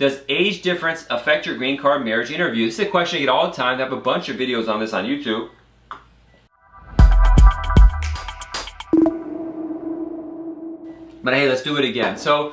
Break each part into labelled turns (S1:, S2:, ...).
S1: Does age difference affect your green card marriage interview? This is a question I get all the time. I have a bunch of videos on this on YouTube. But hey, let's do it again. So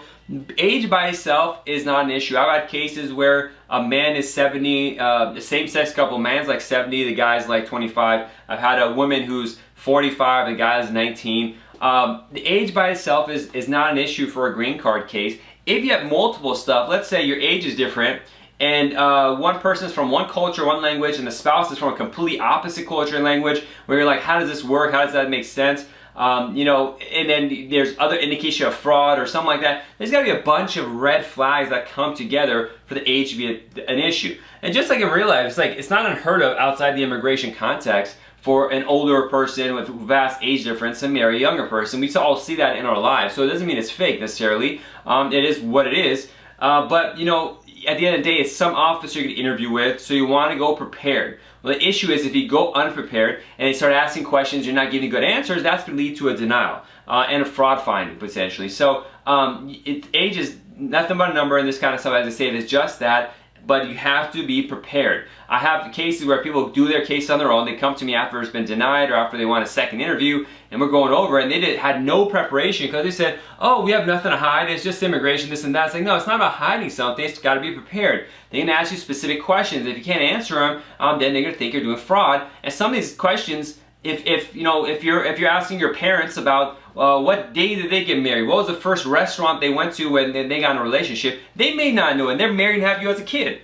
S1: age by itself is not an issue. I've had cases where a man is 70, the same-sex couple, man's like 70, the guy's like 25. I've had a woman who's 45, the guy's 19. The age by itself is not an issue for a green card case. If you have multiple stuff, let's say your age is different, and one person is from one culture, one language, and the spouse is from a completely opposite culture and language, where you're like, how does this work? How does that make sense? You know, and then there's other indication of fraud or something like that. There's got to be a bunch of red flags that come together for the age to be an issue. And just like in real life, it's not unheard of outside the immigration context for an older person with vast age difference to marry a younger person. We all see that in our lives, so it doesn't mean it's fake necessarily. It is what it is. But you know, at the end of the day, it's some officer you're going to interview with, so you want to go prepared. Well, the issue is if you go unprepared and they start asking questions, you're not giving good answers, that's going to lead to a denial and a fraud finding potentially. So age is nothing but a number, and this kind of stuff, as I say, it is just that. But you have to be prepared. I have cases where people do their case on their own. They come to me after it's been denied or after they want a second interview, and we're going over, and they had no preparation because they said, oh, we have nothing to hide, it's just immigration, this and that. It's like, no, it's not about hiding something, it's got to be prepared. They're going to ask you specific questions. If you can't answer them, then they're going to think you're doing fraud. And some of these questions, if you're asking your parents about what day did they get married, what was the first restaurant they went to when they got in a relationship, they may not know, and they're married and have you as a kid.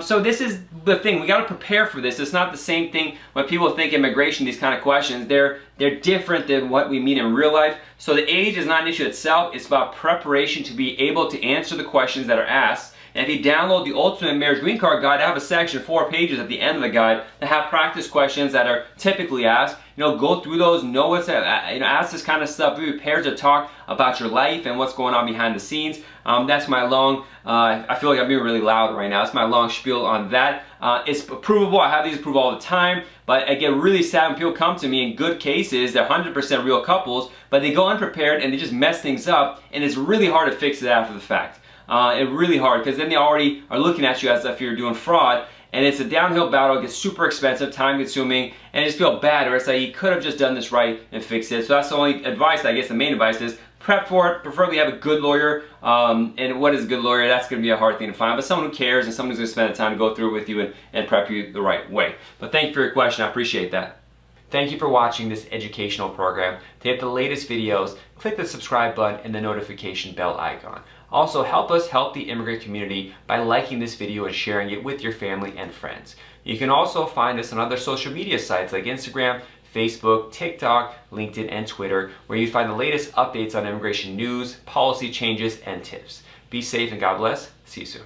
S1: So this is the thing, we got to prepare for this. It's not the same thing when people think immigration, these kind of questions, they're different than what we mean in real life. So the age is not an issue itself, it's about preparation to be able to answer the questions that are asked. And if you download the Ultimate Marriage Green Card Guide, I have a section, 4 pages at the end of the guide, that have practice questions that are typically asked. You know, go through those, know what's, ask this kind of stuff, be prepared to talk about your life and what's going on behind the scenes. That's my long, I feel like I'm being really loud right now. That's my long spiel on that. It's provable, I have these approved all the time, but I get really sad when people come to me in good cases, they're 100% real couples, but they go unprepared and they just mess things up, and it's really hard to fix it after the fact. It's really hard because then they already are looking at you as if you're doing fraud, and it's a downhill battle. It gets super expensive, time consuming, and I just feel bad, or it's like you could have just done this right and fixed it. So that's the only advice, I guess the main advice is prep for it, preferably have a good lawyer, and what is a good lawyer? That's going to be a hard thing to find, but someone who cares and someone who's going to spend the time to go through it with you and prep you the right way. But thank you for your question, I appreciate that. Thank you for watching this educational program. To get the latest videos, click the subscribe button and the notification bell icon. Also, help us help the immigrant community by liking this video and sharing it with your family and friends. You can also find us on other social media sites like Instagram, Facebook, TikTok, LinkedIn, and Twitter, where you find the latest updates on immigration news, policy changes, and tips. Be safe and God bless. See you soon.